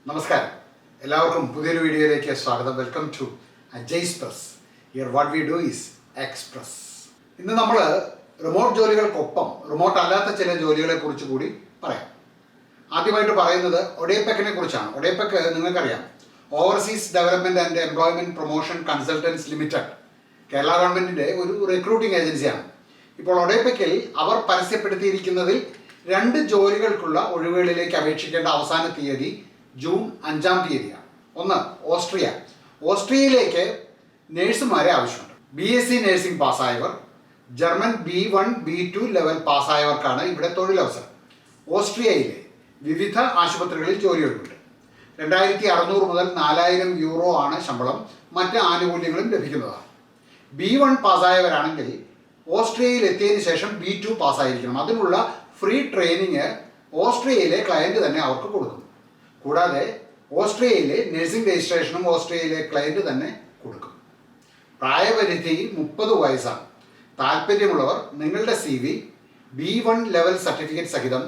നമസ്കാരം, എല്ലാവർക്കും പുതിയൊരു വീഡിയോയിലേക്ക് സ്വാഗതം. Welcome to Ajay's press. Here what we do is express. ഇന്ന് നമ്മൾ റിമോട്ട് ജോലികൾക്കൊപ്പം റിമോട്ട് അല്ലാത്ത ചില ജോലികളെ കുറിച്ച് കൂടി പറയാം. ആദ്യമായിട്ട് പറയുന്നത് ഒഡേപെക്കിനെ കുറിച്ചാണ്. ഒഡേപെക്ക് നിങ്ങൾക്കറിയാം, overseas development and employment promotion consultants limited, Kerala ഗവൺമെൻറ്റിൻ്റെ ഒരു റിക്രൂട്ടിംഗ് ഏജൻസിയാണ്. ഇപ്പോൾ ഒഡേപെക്കിൽ അവർ പരസ്യപ്പെടുത്തിയിരിക്കുന്നതിൽ 2 ജോലികൾക്കുള്ള ഒഴിവുകളിലേക്ക് അപേക്ഷിക്കേണ്ട അവസാന തീയതി ജൂൺ 5-ാം തീയതിയാണ്. ഒന്ന്, ഓസ്ട്രിയയിലേക്ക് നേഴ്സുമാരെ ആവശ്യമുണ്ട്. BSc നഴ്സിംഗ് പാസ്സായവർ, ജർമ്മൻ B1 B2 ലെവൽ പാസ്സായവർക്കാണ് ഇവിടെ തൊഴിലവസരം. ഓസ്ട്രിയയിലെ വിവിധ ആശുപത്രികളിൽ ജോലികളുണ്ട്. 2600 മുതൽ 4000 യൂറോ ആണ് ശമ്പളം. മറ്റ് ആനുകൂല്യങ്ങളും ലഭിക്കുന്നതാണ്. B1 പാസ്സായവരാണെങ്കിൽ ഓസ്ട്രിയയിൽ എത്തിയതിനു ശേഷം B2 പാസ്സായിരിക്കണം. അതിനുള്ള ഫ്രീ ട്രെയിനിങ് ഓസ്ട്രിയയിലെ ക്ലയൻറ്റ് തന്നെ അവർക്ക് കൊടുക്കും. കൂടാതെ ഓസ്ട്രിയയിലെ നഴ്സിംഗ് രജിസ്ട്രേഷനും ഓസ്ട്രിയയിലെ ക്ലയൻറ്റ് തന്നെ കൊടുക്കും. പ്രായപരിധി 30 വയസ്സാണ്. താല്പര്യമുള്ളവർ നിങ്ങളുടെ CV B1 ലെവൽ സർട്ടിഫിക്കറ്റ് സഹിതം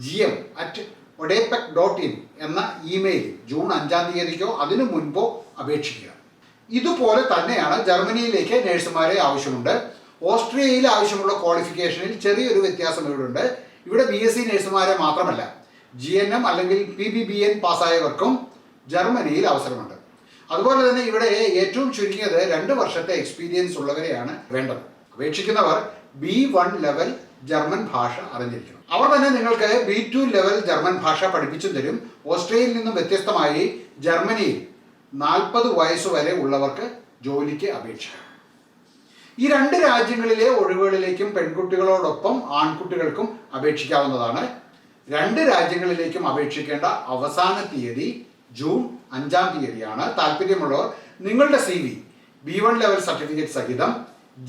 gm@odepec.in എന്ന ഇമെയിൽ ജൂൺ 5-ാം തീയതിക്കോ അതിനു മുൻപോ അപേക്ഷിക്കുക. ഇതുപോലെ തന്നെയാണ് ജർമ്മനിയിലേക്ക് നഴ്സുമാരെ ആവശ്യമുണ്ട്. ഓസ്ട്രിയയിൽ ആവശ്യമുള്ള ക്വാളിഫിക്കേഷനിൽ ചെറിയൊരു വ്യത്യാസം ഇവിടെയുണ്ട്. ഇവിടെ BSc നഴ്സുമാരെ മാത്രമല്ല, GNM അല്ലെങ്കിൽ PBBN പാസ്സായവർക്കും ജർമ്മനിയിൽ അവസരമുണ്ട്. അതുപോലെ തന്നെ ഇവിടെ ഏറ്റവും ചുരുങ്ങിയത് 2 വർഷത്തെ എക്സ്പീരിയൻസ് ഉള്ളവരെയാണ് വേണ്ടത്. അപേക്ഷിക്കുന്നവർ B1 ലെവൽ ജർമ്മൻ ഭാഷ അറിഞ്ഞിരിക്കണം. അവർ തന്നെ നിങ്ങൾക്ക് B2 ലെവൽ ജർമ്മൻ ഭാഷ പഠിപ്പിച്ചു തരും. ഓസ്ട്രിയയിൽ നിന്നും വ്യത്യസ്തമായി ജർമ്മനിയിൽ 40 വയസ്സ് വരെ ഉള്ളവർക്ക് ജോലിക്ക് അപേക്ഷിക്കാം. ഈ 2 രാജ്യങ്ങളിലെ ഒഴിവുകളിലേക്കും പെൺകുട്ടികളോടൊപ്പം ആൺകുട്ടികൾക്കും അപേക്ഷിക്കാവുന്നതാണ്. 2 രാജ്യങ്ങളിലേക്കും അപേക്ഷിക്കേണ്ട അവസാന തീയതി ജൂൺ 5-ാം തീയതിയാണ്. താല്പര്യമുള്ളവർ നിങ്ങളുടെ CV B1 ലെവൽ സർട്ടിഫിക്കറ്റ് സഹിതം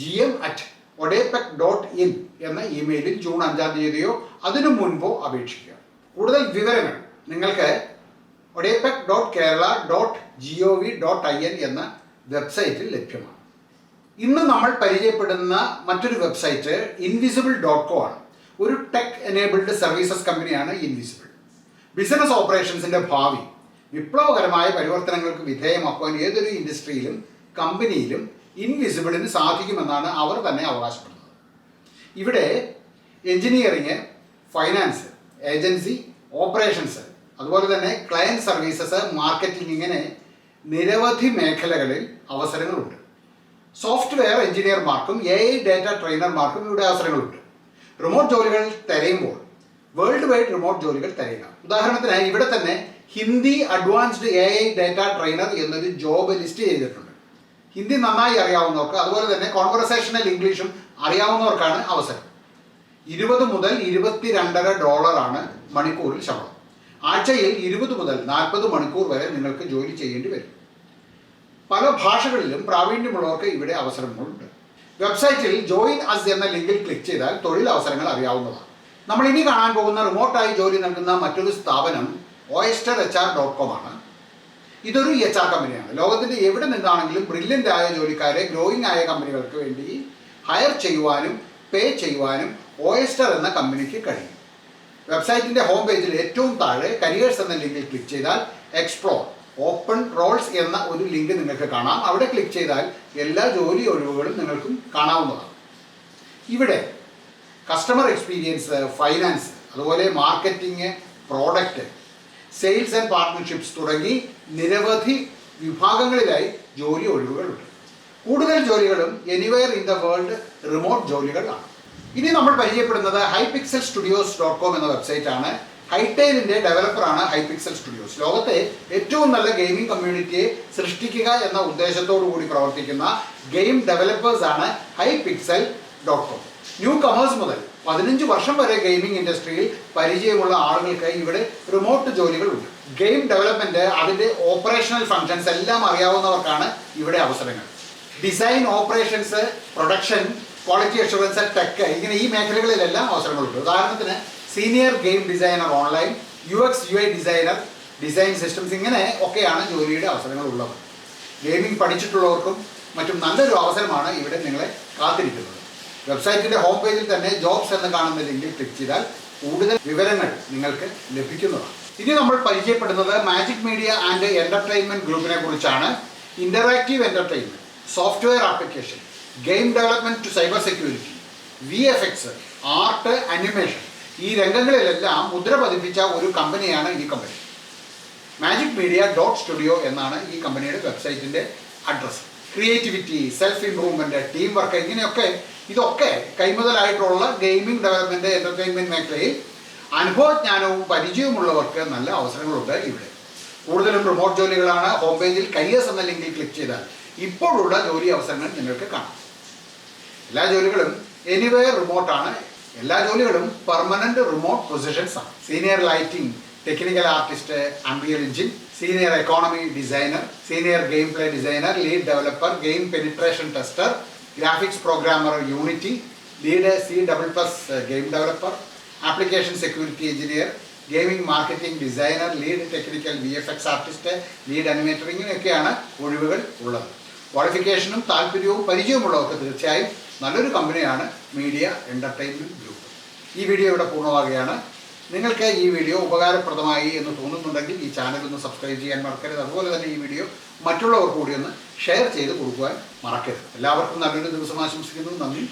gm@odepec.in എന്ന ഇമെയിലിൽ ജൂൺ 5-ാം തീയതിയോ അതിനു മുൻപോ അപേക്ഷിക്കുക. കൂടുതൽ വിവരങ്ങൾ നിങ്ങൾക്ക് odepec.kerala.gov.in എന്ന വെബ്സൈറ്റിൽ ലഭ്യമാണ്. ഇന്ന് നമ്മൾ പരിചയപ്പെടുന്ന മറ്റൊരു വെബ്സൈറ്റ് invisible.co ആണ്. ഒരു ടെക് എനേബിൾഡ് സർവീസസ് കമ്പനിയാണ് ഇൻവിസിബിൾ. ബിസിനസ് ഓപ്പറേഷൻസിൻ്റെ ഭാവി വിപ്ലവകരമായ പരിവർത്തനങ്ങൾക്ക് വിധേയമാക്കുവാൻ ഏതൊരു ഇൻഡസ്ട്രിയിലും കമ്പനിയിലും ഇൻവിസിബിളിന് സാധിക്കുമെന്നാണ് അവർ തന്നെ അവകാശപ്പെടുന്നത്. ഇവിടെ എഞ്ചിനീയറിങ്, ഫൈനാൻസ്, ഏജൻസി, ഓപ്പറേഷൻസ്, അതുപോലെ തന്നെ ക്ലയൻറ്റ് സർവീസസ്, മാർക്കറ്റിംഗ്, ഇങ്ങനെ നിരവധി മേഖലകളിൽ അവസരങ്ങളുണ്ട്. സോഫ്റ്റ്വെയർ എഞ്ചിനീയർമാർക്കും AI ഡാറ്റ ട്രെയിനർമാർക്കും ഇവിടെ അവസരങ്ങളുണ്ട്. റിമോട്ട് ജോലികൾ തിരയുമ്പോൾ വേൾഡ് വൈഡ് റിമോട്ട് ജോലികൾ തിരയുക. ഉദാഹരണത്തിന് ഇവിടെ തന്നെ Hindi advanced AI data trainer എന്നൊരു ജോബ് ലിസ്റ്റ് ചെയ്തിട്ടുണ്ട്. ഹിന്ദി നന്നായി അറിയാവുന്നവർക്ക്, അതുപോലെ തന്നെ കോൺവെർസേഷണൽ ഇംഗ്ലീഷും അറിയാവുന്നവർക്കാണ് അവസരം. 20 മുതൽ $22.5 മണിക്കൂറിൽ ശമ്പളം. ആഴ്ചയിൽ 20 മുതൽ 40 മണിക്കൂർ വരെ നിങ്ങൾക്ക് ജോലി ചെയ്യേണ്ടി വരും. പല ഭാഷകളിലും പ്രാവീണ്യമുള്ളവർക്ക് ഇവിടെ അവസരങ്ങളുണ്ട്. വെബ്സൈറ്റിൽ ജോയിൻ അസ് എന്ന ലിങ്കിൽ ക്ലിക്ക് ചെയ്താൽ തൊഴിലവസരങ്ങൾ അറിയാവുന്നതാണ്. നമ്മൾ ഇനി കാണാൻ പോകുന്ന റിമോട്ടായി ജോലി നൽകുന്ന മറ്റൊരു സ്ഥാപനം oysterhr.com ആണ്. ഇതൊരു HR കമ്പനിയാണ്. ലോകത്തിൻ്റെ എവിടെ നിന്നാണെങ്കിലും ബ്രില്യൻ്റ് ആയ ജോലിക്കാരെ ഗ്രോയിങ് ആയ കമ്പനികൾക്ക് വേണ്ടി ഹയർ ചെയ്യുവാനും പേ ചെയ്യുവാനും ഓയസ്റ്റർ എന്ന കമ്പനിക്ക് കഴിയും. വെബ്സൈറ്റിൻ്റെ ഹോം പേജിൽ ഏറ്റവും താഴെ കരിയേഴ്സ് എന്ന ലിങ്കിൽ ക്ലിക്ക് ചെയ്താൽ എക്സ്പ്ലോർ ഓപ്പൺ റോൾസ് എന്ന ഒരു ലിങ്ക് നിങ്ങൾക്ക് കാണാം. അവിടെ ക്ലിക്ക് ചെയ്താൽ എല്ലാ ജോലി ഒഴിവുകളും നിങ്ങൾക്കും കാണാവുന്നതാണ്. ഇവിടെ കസ്റ്റമർ എക്സ്പീരിയൻസ്, ഫൈനാൻസ്, അതുപോലെ marketing, product, sales and partnerships തുടങ്ങി നിരവധി വിഭാഗങ്ങളിലായി ജോലി ഒഴിവുകളുണ്ട്. കൂടുതൽ ജോലികളും anywhere in the world remote ജോലികളാണ്. ഇനി നമ്മൾ പരിചയപ്പെടുന്നത് hypixelstudios.com എന്ന വെബ്സൈറ്റാണ്. ഹൈറ്റെയിലിൻ്റെ ഡെവലപ്പറാണ് ഹൈപിക്സൽ സ്റ്റുഡിയോസ്. ലോകത്തെ ഏറ്റവും നല്ല ഗെയിമിംഗ് കമ്മ്യൂണിറ്റിയെ സൃഷ്ടിക്കുക എന്ന ഉദ്ദേശത്തോടു കൂടി പ്രവർത്തിക്കുന്ന ഗെയിം ഡെവലപ്പേഴ്സാണ് hypixel.com. ന്യൂ കമേഴ്സ് മുതൽ 15 വർഷം വരെ ഗെയിമിംഗ് ഇൻഡസ്ട്രിയിൽ പരിചയമുള്ള ആളുകൾക്ക് ഇവിടെ റിമോട്ട് ജോലികളുണ്ട്. ഗെയിം ഡെവലപ്മെൻറ്റ്, അതിൻ്റെ ഓപ്പറേഷണൽ ഫങ്ഷൻസ് എല്ലാം അറിയാവുന്നവർക്കാണ് ഇവിടെ അവസരങ്ങൾ. Design, operations, production, quality assurance, tech, ഇങ്ങനെ ഈ മേഖലകളിലെല്ലാം അവസരങ്ങളുണ്ട്. ഉദാഹരണത്തിന് senior game designer online, UX UI designer, design systems, ഇങ്ങനെ ഒക്കെയാണ് ജോലിയുടെ അവസരങ്ങൾ ഉള്ളത്. ഗെയിമിംഗ് പഠിച്ചിട്ടുള്ളവർക്കും മറ്റും നല്ലൊരു അവസരമാണ് ഇവിടെ നിങ്ങളെ കാത്തിരിക്കുന്നത്. വെബ്സൈറ്റിൻ്റെ ഹോം പേജിൽ തന്നെ ജോബ്സ് എന്ന് കാണുന്ന ലിങ്കിൽ ക്ലിക്ക് ചെയ്താൽ കൂടുതൽ വിവരങ്ങൾ നിങ്ങൾക്ക് ലഭിക്കുന്നതാണ്. ഇനി നമ്മൾ പരിചയപ്പെടുന്നത് മാജിക് മീഡിയ ആൻഡ് എൻ്റർടൈൻമെൻറ്റ് ഗ്രൂപ്പിനെ കുറിച്ചാണ്. Interactive entertainment, software application, game development to cyber security, VFX, art, animation, ഈ രംഗങ്ങളിലെല്ലാം മുദ്ര പതിപ്പിച്ച ഒരു കമ്പനിയാണ് ഈ കമ്പനി. മാജിക് മീഡിയ .studio എന്നാണ് ഈ കമ്പനിയുടെ വെബ്സൈറ്റിൻ്റെ address. Creativity, self improvement, team work, ഇതൊക്കെ കൈമുതലായിട്ടുള്ള ഗെയിമിംഗ് ഡെവലപ്മെൻറ്റ് എൻ്റർടൈൻമെൻറ്റ് മേഖലയിൽ അനുഭവജ്ഞാനവും പരിചയവുമുള്ളവർക്ക് നല്ല അവസരങ്ങളുണ്ട് ഇവിടെ. കൂടുതലും റിമോട്ട് ജോലികളാണ്. ഹോം പേജിൽ കരിയേഴ്സ് എന്ന ലിങ്കിൽ ക്ലിക്ക് ചെയ്താൽ ഇപ്പോഴുള്ള ജോലി അവസരങ്ങൾ നിങ്ങൾക്ക് കാണാം. എല്ലാ ജോലികളും എനിവെയർ റിമോട്ടാണ്. എല്ലാ ജോലികളും പെർമനന്റ് റിമോട്ട് പൊസിഷൻസ് ആണ്. Senior lighting, technical artist, Unreal engine, senior economy designer, senior game play designer, lead developer, game penetration tester, graphics programmer Unity, lead C++ game developer, application security engineer, gaming marketing designer, lead technical VFX artist, lead animator, ഇങ്ങനെയൊക്കെയാണ് ഒഴിവുകൾ ഉള്ളത്. ക്വാളിഫിക്കേഷനും താല്പര്യവും പരിചയമുള്ളവർക്ക് തീർച്ചയായും നല്ലൊരു കമ്പനിയാണ് media entertainment group. ഈ വീഡിയോ ഇവിടെ പൂർണ്ണമാകുകയാണ്. നിങ്ങൾക്ക് ഈ വീഡിയോ ഉപകാരപ്രദമായി എന്ന് തോന്നുന്നുണ്ടെങ്കിൽ ഈ ചാനൽ ഒന്ന് സബ്സ്ക്രൈബ് ചെയ്യാൻ മറക്കരുത്. അതുപോലെ തന്നെ ഈ വീഡിയോ മറ്റുള്ളവർക്ക് കൂടി ഒന്ന് ഷെയർ ചെയ്ത് കൊടുക്കുവാൻ മറക്കരുത്. എല്ലാവർക്കും നല്ലൊരു ദിവസം ആശംസിക്കുന്നു. നന്ദി.